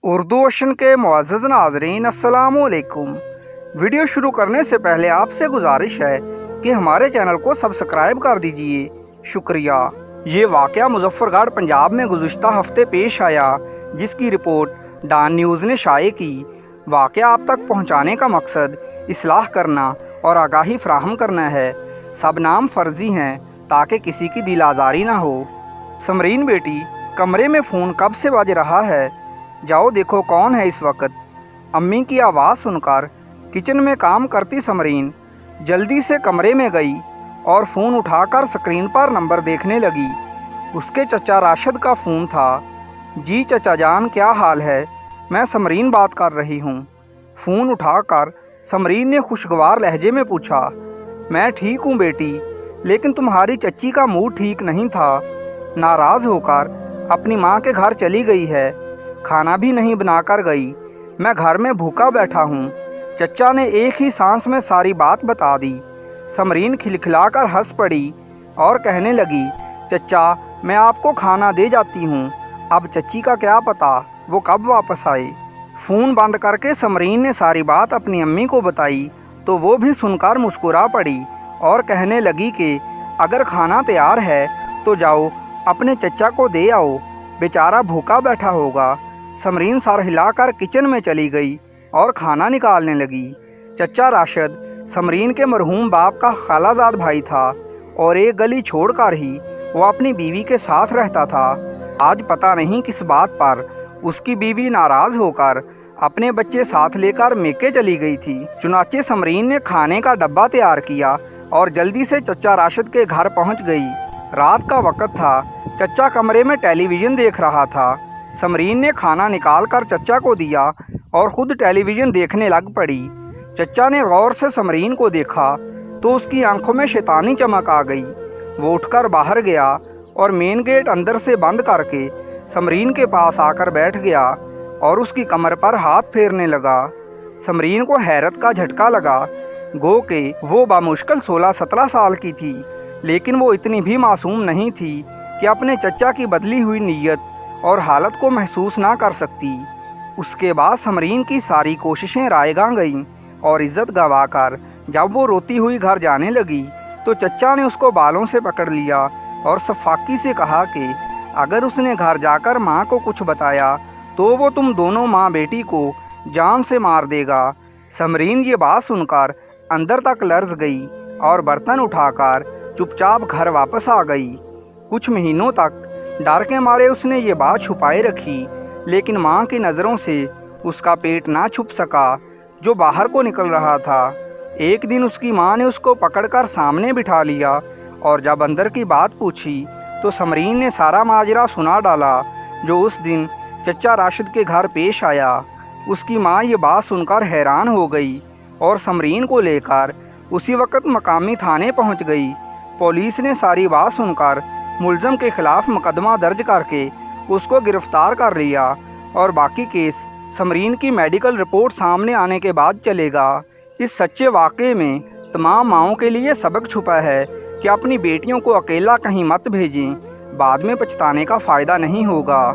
Urdu ocean کے معزز ناظرین السلام علیکم۔ ویڈیو شروع کرنے سے پہلے آپ سے گزارش ہے کہ ہمارے چینل کو سبسکرائب کر دیجئے، شکریہ۔ یہ واقعہ مظفر گڑھ پنجاب میں گزشتہ ہفتے پیش آیا، جس کی رپورٹ ڈان نیوز نے شائع کی۔ واقعہ آپ تک پہنچانے کا مقصد اصلاح کرنا اور آگاہی فراہم کرنا ہے۔ سب نام فرضی ہیں تاکہ کسی کی دل آزاری نہ ہو۔ سمرین بیٹی، کمرے میں فون کب سے بج رہا ہے؟ جاؤ دیکھو کون ہے اس وقت۔ امی کی آواز سن کر کچن میں کام کرتی سمرین جلدی سے کمرے میں گئی اور فون اٹھا کر سکرین پر نمبر دیکھنے لگی۔ اس کے چچا راشد کا فون تھا۔ جی چچا جان، کیا حال ہے؟ میں سمرین بات کر رہی ہوں۔ فون اٹھا کر سمرین نے خوشگوار لہجے میں پوچھا۔ میں ٹھیک ہوں بیٹی، لیکن تمہاری چچی کا موڈ ٹھیک نہیں تھا۔ ناراض ہو کر اپنی ماں کے گھر چلی گئی ہے، کھانا بھی نہیں بنا کر گئی۔ میں گھر میں بھوکا بیٹھا ہوں۔ چچا نے ایک ہی سانس میں ساری بات بتا دی۔ سمرین کھلکھلا کر ہنس پڑی اور کہنے لگی، چچا میں آپ کو کھانا دے جاتی ہوں، اب چچی کا کیا پتا وہ کب واپس آئے۔ فون بند کر کے سمرین نے ساری بات اپنی امی کو بتائی تو وہ بھی سن کر مسکرا پڑی اور کہنے لگی کہ اگر کھانا تیار ہے تو جاؤ اپنے چچا کو دے آؤ، بیچارہ بھوکا بیٹھا ہوگا۔ سمرین سر ہلا کر کچن میں چلی گئی اور کھانا نکالنے لگی۔ چچا راشد سمرین کے مرحوم باپ کا خالہ زاد بھائی تھا اور ایک گلی چھوڑ کر ہی وہ اپنی بیوی کے ساتھ رہتا تھا۔ آج پتہ نہیں کس بات پر اس کی بیوی ناراض ہو کر اپنے بچے ساتھ لے کر میکے چلی گئی تھی۔ چنانچہ سمرین نے کھانے کا ڈبہ تیار کیا اور جلدی سے چچا راشد کے گھر پہنچ گئی۔ رات کا وقت تھا۔ چچا کمرے میں ٹیلی ویژن دیکھ رہا تھا۔ سمرین نے کھانا نکال کر چچا کو دیا اور خود ٹیلی ویژن دیکھنے لگ پڑی۔ چچا نے غور سے سمرین کو دیکھا تو اس کی آنکھوں میں شیطانی چمک آ گئی۔ وہ اٹھ کر باہر گیا اور مین گیٹ اندر سے بند کر کے سمرین کے پاس آ کر بیٹھ گیا اور اس کی کمر پر ہاتھ پھیرنے لگا۔ سمرین کو حیرت کا جھٹکا لگا، گو کہ وہ بامشکل 16-17 سال کی تھی، لیکن وہ اتنی بھی معصوم نہیں تھی کہ اپنے چچا کی بدلی ہوئی نیت اور حالت کو محسوس نہ کر سکتی۔ اس کے بعد سمرین کی ساری کوششیں رائے گاں گئیں اور عزت گنوا کر جب وہ روتی ہوئی گھر جانے لگی تو چچا نے اس کو بالوں سے پکڑ لیا اور سفاکی سے کہا کہ اگر اس نے گھر جا کر ماں کو کچھ بتایا تو وہ تم دونوں ماں بیٹی کو جان سے مار دے گا۔ سمرین یہ بات سن کر اندر تک لرز گئی اور برتن اٹھا کر چپ چاپ گھر واپس آ گئی۔ کچھ مہینوں تک ڈر کے مارے اس نے یہ بات چھپائے رکھی، لیکن ماں کی نظروں سے اس کا پیٹ نہ چھپ سکا جو باہر کو نکل رہا تھا۔ ایک دن اس کی ماں نے اس کو پکڑ کر سامنے بٹھا لیا اور جب اندر کی بات پوچھی تو سمرین نے سارا ماجرا سنا ڈالا جو اس دن چچا راشد کے گھر پیش آیا۔ اس کی ماں یہ بات سن کر حیران ہو گئی اور سمرین کو لے کر اسی وقت مقامی تھانے پہنچ گئی۔ پولیس نے ساری بات سن کر ملزم کے خلاف مقدمہ درج کر کے اس کو گرفتار کر لیا اور باقی کیس سمرین کی میڈیکل رپورٹ سامنے آنے کے بعد چلے گا۔ اس سچے واقعے میں تمام ماؤں کے لیے سبق چھپا ہے کہ اپنی بیٹیوں کو اکیلا کہیں مت بھیجیں، بعد میں پچھتانے کا فائدہ نہیں ہوگا۔